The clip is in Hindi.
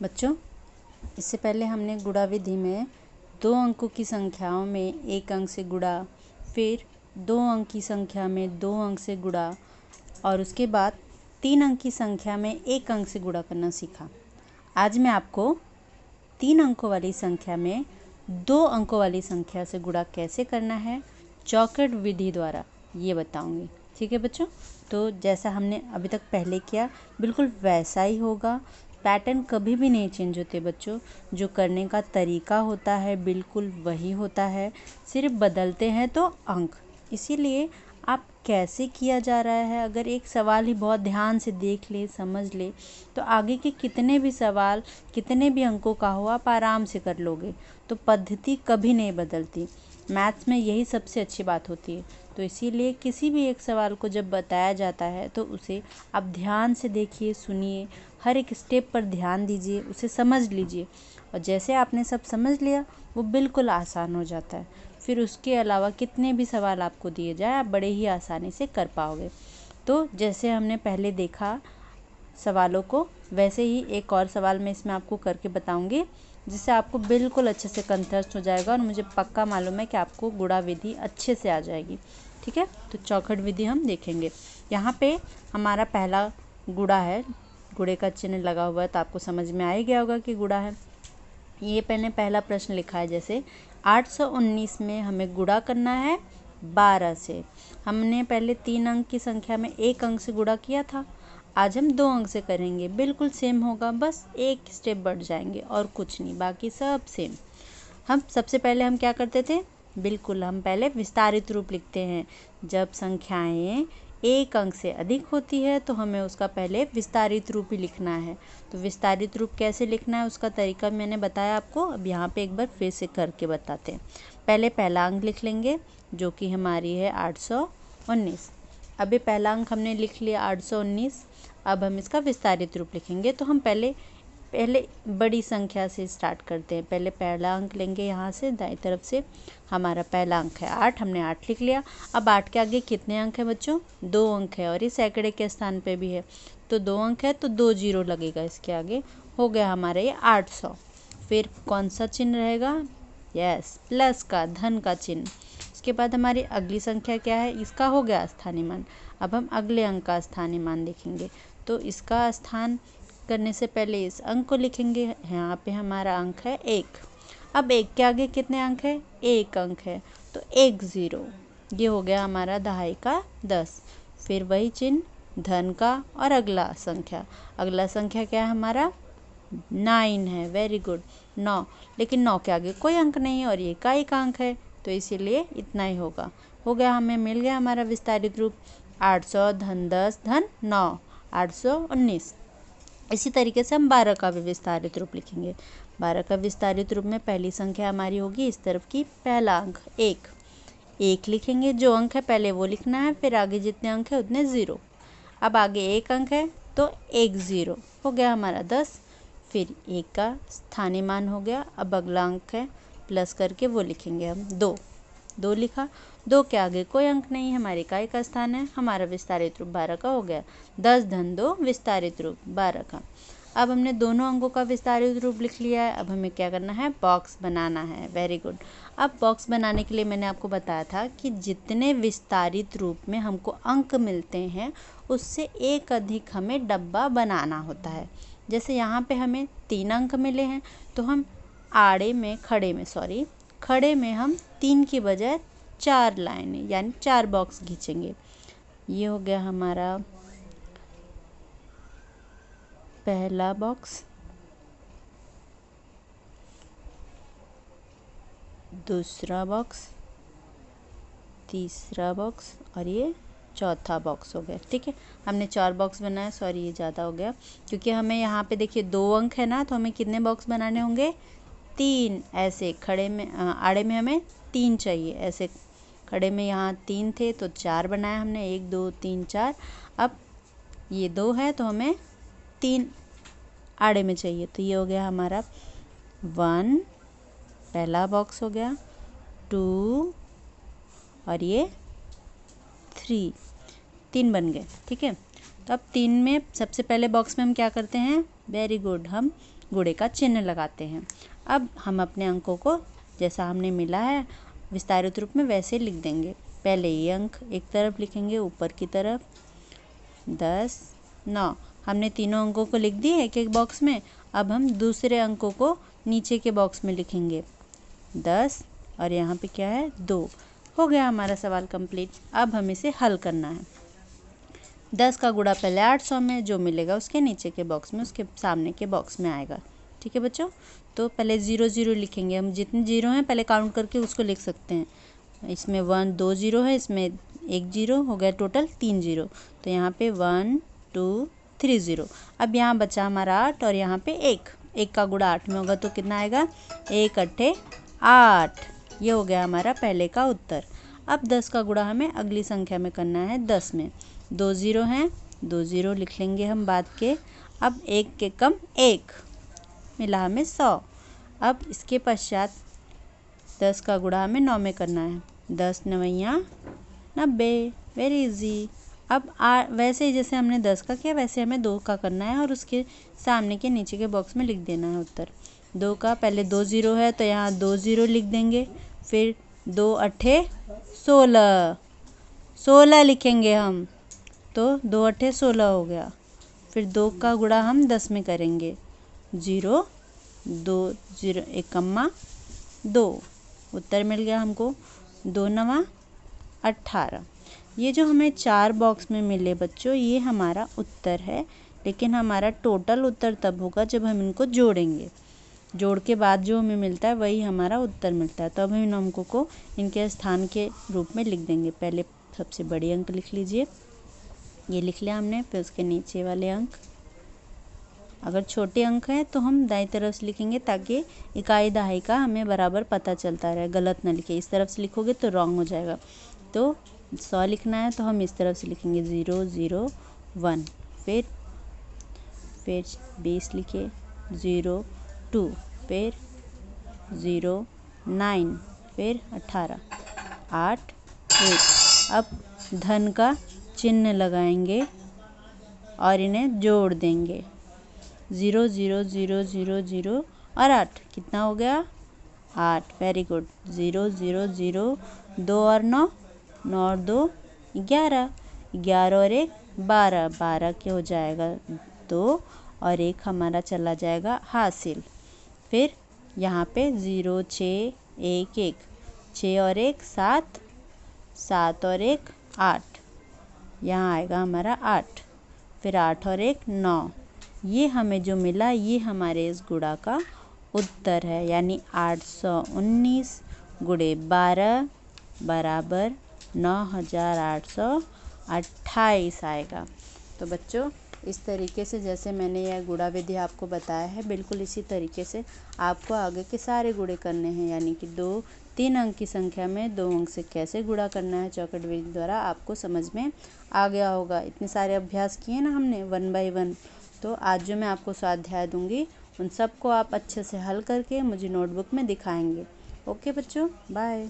बच्चों, इससे पहले हमने गुणा विधि में 2 अंकों की संख्याओं में 1 अंक से गुणा, फिर 2 अंक की संख्या में 2 अंक से गुणा और उसके बाद 3 अंक की संख्या में 1 अंक से गुणा करना सीखा। आज मैं आपको 3 अंकों वाली संख्या में 2 अंकों वाली संख्या से गुणा कैसे करना है चौखट विधि द्वारा ये बताऊंगी। ठीक है बच्चों, तो जैसा हमने अभी तक पहले किया बिल्कुल वैसा ही होगा। पैटर्न कभी भी नहीं चेंज होते बच्चों, जो करने का तरीका होता है बिल्कुल वही होता है, सिर्फ बदलते हैं तो अंक। इसीलिए आप कैसे किया जा रहा है अगर एक सवाल ही बहुत ध्यान से देख ले, समझ ले, तो आगे के कितने भी सवाल कितने भी अंकों का हो आप आराम से कर लोगे। तो पद्धति कभी नहीं बदलती, मैथ्स में यही सबसे अच्छी बात होती है। तो इसीलिए किसी भी एक सवाल को जब बताया जाता है तो उसे आप ध्यान से देखिए, सुनिए, हर एक स्टेप पर ध्यान दीजिए, उसे समझ लीजिए और जैसे आपने सब समझ लिया वो बिल्कुल आसान हो जाता है। फिर उसके अलावा कितने भी सवाल आपको दिए जाए आप बड़े ही आसानी से कर पाओगे। तो जैसे हमने पहले देखा सवालों को, वैसे ही एक और सवाल मैं इसमें आपको करके बताऊंगी जिससे आपको बिल्कुल अच्छे से कंठस्थ हो जाएगा और मुझे पक्का मालूम है कि आपको गुणा विधि अच्छे से आ जाएगी। ठीक है, तो चौखट विधि हम देखेंगे। यहाँ पे हमारा पहला गुणा है, गुणे का चिन्ह लगा हुआ है तो आपको समझ में आ ही गया होगा कि गुणा है। ये मैंने पहला प्रश्न लिखा है, जैसे 819 में हमें गुणा करना है 12 से। हमने पहले 3 अंक की संख्या में 1 अंक से गुणा किया था, आज हम 2 अंक से करेंगे। बिल्कुल सेम होगा, बस एक स्टेप बढ़ जाएंगे और कुछ नहीं, बाकी सब सेम। हम सबसे पहले हम क्या करते थे, बिल्कुल हम पहले विस्तारित रूप लिखते हैं। जब संख्याएं 1 अंक से अधिक होती है तो हमें उसका पहले विस्तारित रूप ही लिखना है। तो विस्तारित रूप कैसे लिखना है उसका तरीका मैंने बताया आपको, अब यहाँ पे एक बार फिर से करके बताते हैं। पहले पहला अंक लिख लेंगे जो कि हमारी है 819। अब ये पहला अंक हमने लिख लिया 819, अब हम इसका विस्तारित रूप लिखेंगे। तो हम पहले बड़ी संख्या से स्टार्ट करते हैं। पहले पहला अंक लेंगे, यहाँ से दाईं तरफ से हमारा पहला अंक है 8, हमने 8 लिख लिया। अब 8 के आगे कितने अंक हैं बच्चों, 2 अंक है और ये सैकड़े के स्थान पे भी है तो 2 अंक है तो 2 जीरो लगेगा इसके आगे, हो गया हमारा ये 800। फिर कौन सा चिन्ह रहेगा, यस प्लस का, धन का चिन्ह। इसके बाद हमारी अगली संख्या क्या है, इसका हो गया स्थानीय मान। अब हम अगले अंक का स्थानीय मान देखेंगे, तो इसका स्थान करने से पहले इस अंक को लिखेंगे। यहाँ पे हमारा अंक है 1। अब 1 के आगे कितने अंक है, 1 अंक है तो 1 0, ये हो गया हमारा दहाई का 10। फिर वही चिन्ह धन का और अगला संख्या क्या है हमारा 9 है, वेरी गुड 9। लेकिन 9 के आगे कोई अंक नहीं है और ये का एक अंक है तो इसीलिए इतना ही होगा। हो गया, हमें मिल गया हमारा विस्तारित रूप 800 धन 10 धन 9, 819। इसी तरीके से हम 12 का भी विस्तारित रूप लिखेंगे। 12 का विस्तारित रूप में पहली संख्या हमारी होगी इस तरफ की, पहला अंक 1 लिखेंगे, जो अंक है पहले वो लिखना है, फिर आगे जितने अंक है उतने 0। अब आगे 1 अंक है तो 1 0, हो गया हमारा 10। फिर 1 का स्थानीय मान हो गया। अब अगला अंक है प्लस करके वो लिखेंगे हम 2 लिखा, 2 के आगे कोई अंक नहीं, हमारे इकाई का स्थान है, हमारा विस्तारित रूप 12 का हो गया। 10 धन 2 विस्तारित रूप 12 का। अब हमने दोनों अंकों का विस्तारित रूप लिख लिया है, अब हमें क्या करना है, बॉक्स बनाना है। Very good. अब बॉक्स बनाने के लिए मैंने आपको बताया था कि जितने विस्तारित रूप में हमको अंक मिलते हैं उससे एक अधिक हमें डब्बा बनाना होता है। जैसे यहाँ पे हमें 3 अंक मिले हैं तो हम खड़े में हम 3 की बजाय 4 लाइनें यानी 4 बॉक्स खींचेंगे। ये हो गया हमारा पहला बॉक्स, दूसरा बॉक्स, तीसरा बॉक्स और ये चौथा बॉक्स हो गया। ठीक है, हमने 4 बॉक्स बनाए, सॉरी ये ज़्यादा हो गया क्योंकि हमें यहाँ पे देखिए 2 अंक है ना, तो हमें कितने बॉक्स बनाने होंगे, 3। ऐसे खड़े में आड़े में हमें 3 चाहिए, ऐसे खड़े में यहाँ 3 थे तो 4 बनाया हमने, 1 2 3 4। अब ये 2 है तो हमें 3 आड़े में चाहिए, तो ये हो गया हमारा 1, पहला बॉक्स हो गया, 2 और ये 3 बन गए। ठीक है, तो अब 3 में सबसे पहले बॉक्स में हम क्या करते हैं, वेरी गुड, हम गुणे का चिन्ह लगाते हैं। अब हम अपने अंकों को जैसा हमने मिला है विस्तारित रूप में वैसे लिख देंगे। पहले ये अंक एक तरफ लिखेंगे ऊपर की तरफ 10, 9। हमने तीनों अंकों को लिख दिए एक एक बॉक्स में। अब हम दूसरे अंकों को नीचे के बॉक्स में लिखेंगे 10 और यहाँ पे क्या है 2। हो गया हमारा सवाल कंप्लीट। अब हम इसे हल करना है। 10 का गुणा पहले 800 में, जो मिलेगा उसके नीचे के बॉक्स में उसके सामने के बॉक्स में आएगा। ठीक है बच्चों, तो पहले 0 0 लिखेंगे। हम जितने जीरो हैं पहले काउंट करके उसको लिख सकते हैं। इसमें 1 2 0 है, इसमें 1 0 हो गया, टोटल 3 0। तो यहाँ पे 1 2 3 0। अब यहाँ बचा हमारा 8 और यहाँ पे 1 का गुणा 8 में होगा तो कितना आएगा 1 8 8। ये हो गया हमारा पहले का उत्तर। अब 10 का गुणा हमें अगली संख्या में करना है 10 में। 2 0 हैं, 2 0 लिख लेंगे हम बाद के। अब 1 के कम 1 मिला हमें 100। अब इसके पश्चात 10 का गुणा हमें 9 में करना है। 10 9 90, वेरी इजी। अब वैसे ही जैसे हमने 10 का किया वैसे हमें 2 का करना है और उसके सामने के नीचे के बॉक्स में लिख देना है उत्तर। 2 का पहले 2 0 है तो यहाँ 2 0 लिख देंगे। फिर 2 8 16, 16 लिखेंगे हम, तो 2 8 16 हो गया। फिर 2 का गुणा हम 10 में करेंगे। 0 2 0 1 2, उत्तर मिल गया हमको 2 9 18। ये जो हमें 4 बॉक्स में मिले बच्चों ये हमारा उत्तर है, लेकिन हमारा टोटल उत्तर तब होगा जब हम इनको जोड़ेंगे। जोड़ के बाद जो हमें मिलता है वही हमारा उत्तर मिलता है। तो अब हम इन अंकों को इनके स्थान के रूप में लिख देंगे। पहले सबसे बड़े अंक लिख लीजिए, ये लिख लिया हमने। फिर उसके नीचे वाले अंक, अगर छोटे अंक हैं तो हम दाईं तरफ से लिखेंगे ताकि इकाई दहाई का हमें बराबर पता चलता रहे, गलत ना लिखे। इस तरफ से लिखोगे तो रॉन्ग हो जाएगा। तो 100 लिखना है तो हम इस तरफ से लिखेंगे 0 0 1। फिर 20 लिखे 0 2, फिर 0 9, फिर 18 8 1। अब धन का चिन्ह लगाएंगे और इन्हें जोड़ देंगे। 0 0 0 0 0 और 8 कितना हो गया 8, वेरी गुड। 0 0 0 2 और 9, 9 और 2 11, 11 और 1 12, 12 के हो जाएगा 2 और 1 हमारा चला जाएगा हासिल। फिर यहाँ पे 0 6 1 1, 6 और 1 7, 7 और 1 8, यहाँ आएगा हमारा 8। फिर 8 और 1 9। ये हमें जो मिला ये हमारे इस गुणा का उत्तर है, यानी 819 गुणे 12 बराबर 9828 आएगा। तो बच्चों इस तरीके से जैसे मैंने यह गुणा विधि आपको बताया है बिल्कुल इसी तरीके से आपको आगे के सारे गुणे करने हैं, यानी कि 3 अंक की संख्या में 2 अंक से कैसे गुणा करना है चौकट विधि द्वारा आपको समझ में आ गया होगा। इतने सारे अभ्यास किए ना हमने 1 बाय 1। तो आज जो मैं आपको स्वाध्याय दूंगी उन सबको आप अच्छे से हल करके मुझे नोटबुक में दिखाएंगे। ओके बच्चों, बाय।